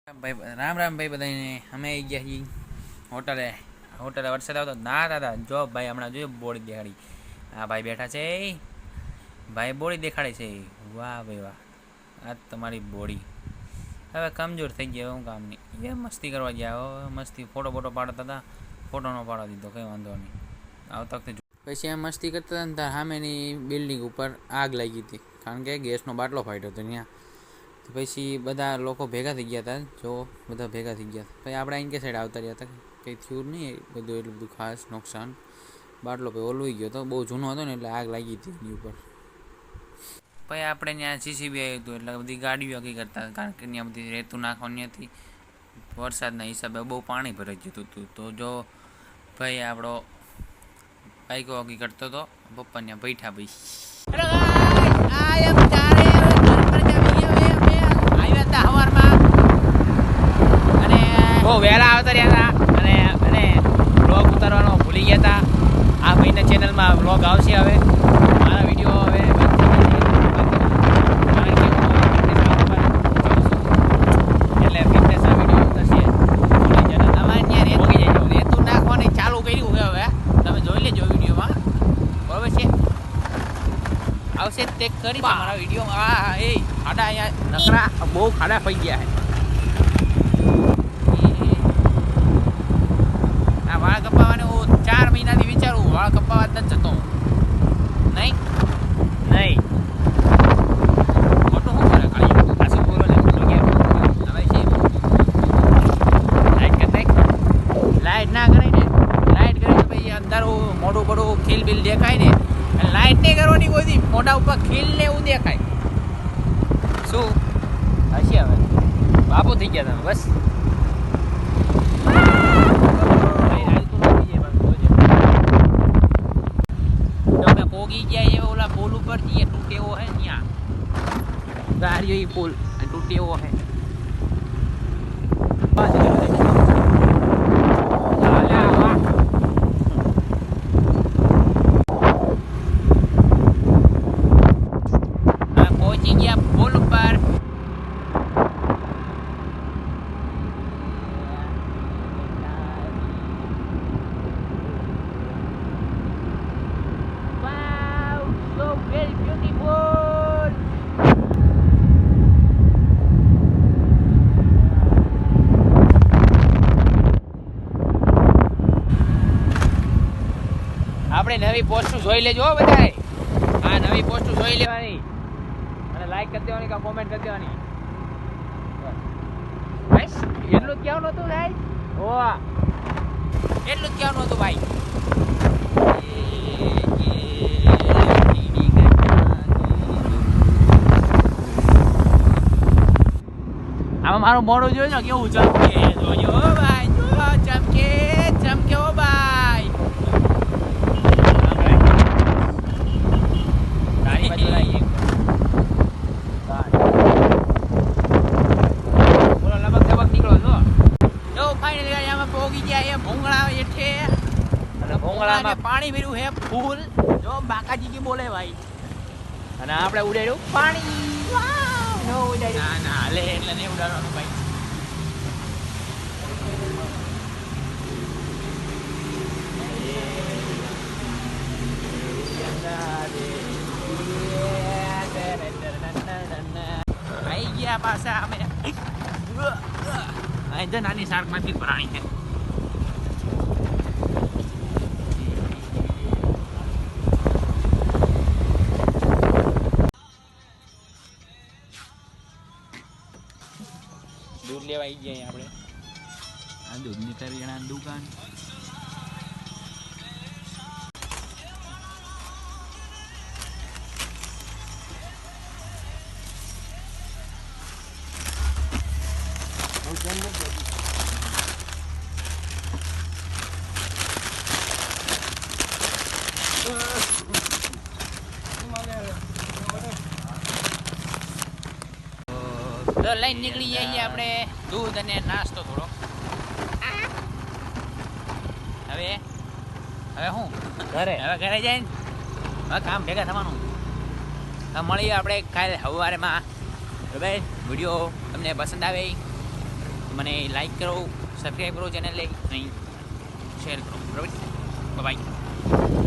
ભાઈ રામ રામ ભાઈ બધાને અમે આવી ગયા છીએ હોટલે વરસાદ આવતો ના દાદા જો ભાઈ હમણાં જોયું બોડી દેખાડી આ ભાઈ બેઠા છે ભાઈ બોડી દેખાડે છે વાહ ભાઈ વાહ આ તમારી બોડી હવે કમજોર થઈ ગયા હું કામ નહીં એ મસ્તી કરવા ગયા મસ્તી ફોટો પાડતા હતા ફોટો ન પાડવા દીધો કંઈ વાંધો નહીં આવતા વખતે પછી એમ મસ્તી કરતા હતા ને ત્યાં સામેની બિલ્ડિંગ ઉપર આગ લાગી હતી કારણ કે ગેસનો બાટલો ફાટ્યો હતો ત્યાં પછી બધા લોકો ભેગા થઈ ગયા હતા જો બધા ભેગા થઈ ગયા પછી આપણે અહીં કે સાઈડ આવતા રહ્યા હતા કંઈ થયું નહીં બધું એટલું બધું ખાસ નુકસાન બાટલો પછી ઓલવાઈ ગયો હતો બહુ જૂનો હતો ને એટલે આગ લાગી હતી એની ઉપર પછી આપણે ત્યાં સીસીબી આવ્યું હતું એટલે બધી ગાડીઓ આગી કરતા કારણ કે ત્યાં બધી રેતું નાખવાની હતી વરસાદના હિસાબે બહુ પાણી ભરાઈ જતું હતું તો જો ભાઈ આપણો બાઈકો આગી કરતો હતો પપ્પા ત્યાં બેઠા ભાઈ બહુ વહેલા આવતા રહ્યા હતા અને વ્લોગ ઉતારવાનો ભૂલી ગયા હતા આ ભાઈના ચેનલમાં વ્લોગ આવશે હવે મારા વિડીયો હવે એટલે ફિટનેસ આ વિડીયો ઉતરશે રેતું નાખવાની ચાલુ કર્યું છે હવે તમે જોઈ લેજો વિડીયોમાં બરોબર છે આવશે ચેક કરી મારા વિડીયોમાં હા એ ખાડા અહીંયા નકરા બહુ ખાડા પડી ગયા છે વાળ કપાવવાને હું 4 મહિનાથી વિચારું વાળ કપાવવા જ નથી જતો નહીં ખોટું શું કરે ખાલી પાછું બોલો ને હવે છે લાઈટ કરી નાખ લાઈટ ના કરે ને લાઈટ કરી તો પછી અંધારું મોઢું બડું ખીલ બિલ દેખાય ને લાઈટ નહીં કરવાની કોઈ મોઢા ઉપર ખીલ ને એવું દેખાય શું હશે હવે બાપુ થઈ ગયા તમે બસ પોગી ગયા એ ઓલા પુલ ઉપર જે તૂટેવો હે ત્યાં ગાડીઓ એ પુલ તૂટેવો હે પહોંચી ગયા પુલ ઉપર very beautiful. આપણે નવી પોસ્ટ જોઈ લેજો બધાય આ નવી પોસ્ટ જોઈ લેવાની અને લાઈક કરી દેવાની કે કોમેન્ટ કરી દેવાની બસ એટલું જ કહેવાનું હતું ભાઈ ઓ એટલું જ કહેવાનું હતું ભાઈ આમાં મારું મોઢું જોજો કેવું ચમકે જોજો ભાઈ જો ચમકે ઓ ભાઈ તારી બાજુ લાવીએ બોલો લબક નીકળો છો જો ફાઇનલી ગાડી આમાં પોગી ગયા એ ભોંગળા હેઠે અને ભોંગળામાં પાણી ભર્યું હે ફૂલ જો બાકાજી કી બોલે ભાઈ અને આપણે ઉડાડ્યું પાણી ના હાલે એટલે નહીં ઉડાડવાનું ભાઈ આવી ગયા પાછા અમે અહીં તો નાની શાર્કમાંથી ભરાણી છે દૂધ લેવા આવી ગયા આપણે આ દૂધની કરિયાણાની દુકાન તો લઈને નીકળી જઈએ આપણે દૂધ અને નાસ્તો થોડો હવે શું ઘરે જઈને હવે કામ ભેગા થવાનું મળીએ આપણે કાલે સવારેમાં ભાઈ વિડીયો તમને પસંદ આવે મને લાઈક કરો, સબસ્ક્રાઈબ કરો ચેનલને, અને શેર કરો. બરાબર, બાય.